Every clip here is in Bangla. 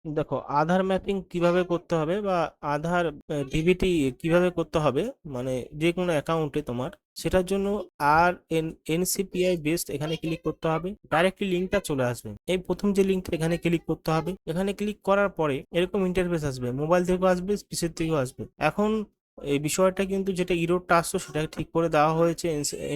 দেখো, আধার ম্যাপিং কিভাবে করতে হবে বা আধার ডিবিটি কিভাবে করতে হবে, মানে যে কোনো অ্যাকাউন্টে তোমার, সেটার জন্য এনসিপিআই বেসড এখানে ক্লিক করতে হবে। ডাইরেক্টলি লিঙ্কটা চলে আসবে। এই প্রথম যে লিঙ্কটা, এখানে ক্লিক করতে হবে। এখানে ক্লিক করার পরে এরকম ইন্টারফেস আসবে, মোবাইল থেকেও আসবে, পিসির থেকেও আসবে। এখন এই বিষয়টা কিন্তু যেটা ইরোরটা আসতো সেটা ঠিক করে দেওয়া হয়েছে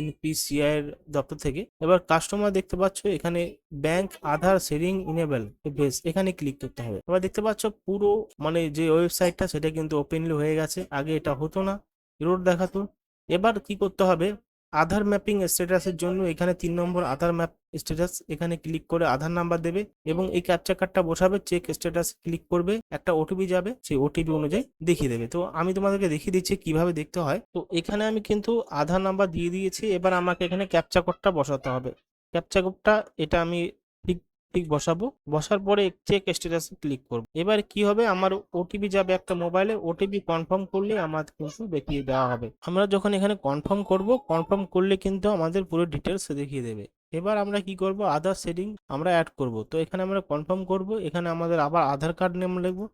এনপিসিআই এর দপ্তর থেকে। এবার কাস্টমার দেখতে পাচ্ছ এখানে ব্যাংক আধার শেয়ারিং ইনেবল বেস, এখানে ক্লিক করতে হবে। এবার দেখতে পাচ্ছ পুরো মানে যে ওয়েবসাইটটা সেটা কিন্তু ওপেনলি হয়ে গেছে, আগে এটা হতো না, এরর দেখাতো। এবার কি করতে হবে, আধার ম্যাপিং স্ট্যাটাসের জন্য এখানে 3 নম্বর আধার ম্যাপ স্ট্যাটাস, এখানে ক্লিক করে আধার নাম্বার দেবে এবং এই ক্যাপচা কার্ডটা বসাবে। চেক স্ট্যাটাস ক্লিক করবে, একটা ওটিপি যাবে, সেই ওটিপি অনুযায়ী দেখিয়ে দেবে। তো আমি তোমাদেরকে দেখিয়ে দিচ্ছি কিভাবে দেখতে হয়। তো এখানে আমি কিন্তু আধার নাম্বার দিয়ে দিয়েছি, এবার আমাকে এখানে ক্যাপচা কোডটা বসাতে হবে। ক্যাপচা কোডটা এটা আমি ঠিক ঠিক বসাবো। বসার পরে চেক স্ট্যাটাস ক্লিক করব। এবার কি হবে, আমার ওটিপি যাবে একটা মোবাইলে, ওটিপি কনফার্ম করলে আমার কিন্তু দেখিয়ে দেওয়া হবে। আমরা যখন এখানে কনফার্ম করব, কনফার্ম করলে কিন্তু আমাদের পুরো ডিটেলস দেখিয়ে দেবে। এবার আমরা কি করব, আধার সেটিং আমরা অ্যাড করব। তো এখানে আমরা কনফার্ম করব, এখানে আমাদের আবার আধার কার্ড নেম লিখবো।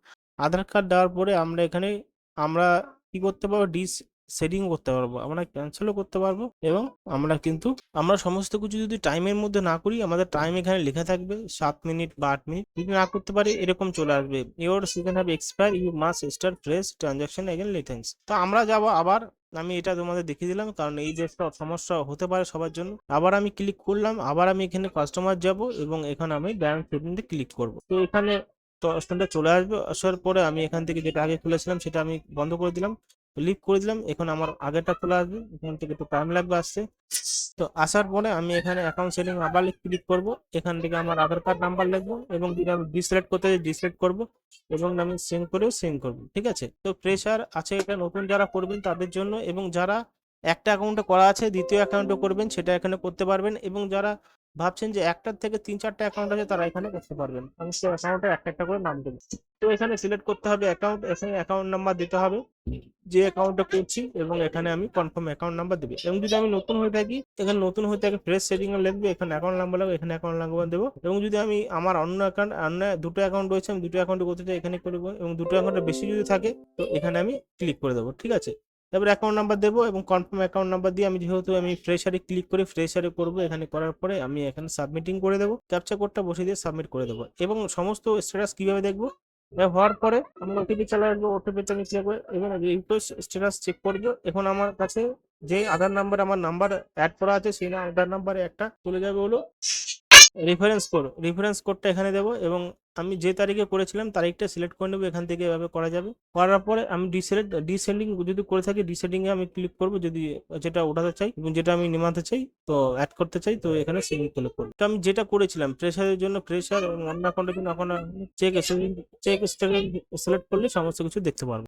আধার কার্ড দেওয়ার পরে আমরা এখানে আমরা কি করতে পারবো, সেটিং করতে পারবো, আমরা ক্যান্সেলও করতে পারবো। এবং আমরা সমস্ত কিছু যদি টাইমের মধ্যে না করি, আমাদের টাইম এখানে লেখা থাকবে 7 মিনিট বা 8 মিনিট। যদি না করতে পারি এরকম চলে আসবে, your session have expire, you must start fresh transaction again লেটেন্স। তো আমরা যাব আবার, আমি এটা তোমাদের দেখিয়ে দিলাম কারণ এই যে একটা সমস্যা হতে পারে সবার জন্য। আবার আমি ক্লিক করলাম, আবার আমি এখানে কাস্টমার যাব এবং এখানে আমি ব্যাংক স্টেটমেন্টে ক্লিক করব। তো এখানে অপশনটা চলে আসবে। আসার পরে আমি এখান থেকে যেটা আগে খুলেছিলাম সেটা আমি বন্ধ করে দিলাম, লিভ করে দিলাম। এখন আমার আগেরটা চলে আসবে, এখান থেকে একটু টাইম লাগবে আসতে। তো আসার পরে আমি এখানে অ্যাকাউন্ট সেটিং আবার ক্লিক করব। এখান থেকে আমার আধার কার্ড নাম্বার লিখবো এবং যদি আমি ডিসিলেক্ট করতে চাই ডিসিলেক্ট করবো এবং আমি সেন্ড করেও সেন্ড করবো। ঠিক আছে, তো প্রেশার আছে এটা নতুন যারা করবেন তাদের জন্য, এবং যারা একটা অ্যাকাউন্টে করা আছে দ্বিতীয় অ্যাকাউন্টে করবেন সেটা এখানে করতে পারবেন, এবং যারা ভাবছেন যে একটার থেকে 3-4টা অ্যাকাউন্ট আছে তারা এখানে করতে পারবেন। আমি সেই অ্যাকাউন্টে একটা একটা করে নাম দেবো। তো এখানে সিলেক্ট করতে হবে অ্যাকাউন্ট, এখানে অ্যাকাউন্ট নাম্বার দিতে হবে যে অ্যাকাউন্টটা করছি, এবং এখানে আমি কনফার্ম অ্যাকাউন্ট নাম্বার দেবো। এবং যদি আমি নতুন হয়ে থাকি, এখানে নতুন হয়ে থাকে ফ্রেশ সেটিং এ লিখবে, এখানে অ্যাকাউন্ট নাম্বার লাগবে, এখানে অ্যাকাউন্ট নাম্বার দেবো। এবং যদি আমি আমার অন্য দুটো অ্যাকাউন্ট রয়েছে, আমি দুটো অ্যাকাউন্টে করতে চাই, এখানে করবো। এবং দুটো অ্যাকাউন্টের বেশি যদি থাকে তো এখানে আমি ক্লিক করে দেবো। ঠিক আছে, এবার অ্যাকাউন্ট নাম্বার দেবো এবং কনফার্ম অ্যাকাউন্ট নাম্বার দিয়ে আমি যেহেতু আমি ফ্রেশারে ক্লিক করে ফ্রেশারে করবো, এখানে করার পরে আমি এখানে সাবমিটিং করে দেবো, ক্যাপচা কোডটা বসিয়ে দিয়ে সাবমিট করে দেবো। এবং সমস্ত স্ট্যাটাস কিভাবে দেখবো, হওয়ার পরে আমরা ওটিপি চলে আসবো, ওটিপিটা আমি চেক করে এবং রিকোয়েস্ট স্ট্যাটাস চেক করবো। এখন আমার কাছে যে আধার নাম্বার আমার নাম্বার অ্যাড করা আছে সেই আধার নাম্বারে একটা চলে যাবে হলো রেফারেন্স কোডটা এখানে দেবো এবং আমি যে তারিখে করেছিলাম তারিখটা সিলেক্ট করে নেবো। এখান থেকে এভাবে করা যাবে। করার পরে আমি ডিসেন্ডিং যদি করে থাকি ডিসেন্ডিং এ আমি ক্লিক করবো, যদি যেটা ওঠাতে চাই এবং যেটা আমি নিমাতে চাই তো অ্যাড করতে চাই তো এখানে সেন্ড ক্লিক করবো। তো আমি যেটা করেছিলাম প্রেসারের জন্য প্রেসার এবং অন্য অ্যাকাউন্টের জন্য এখন চেক চেক সিলেক্ট করলে সমস্ত কিছু দেখতে পারবো।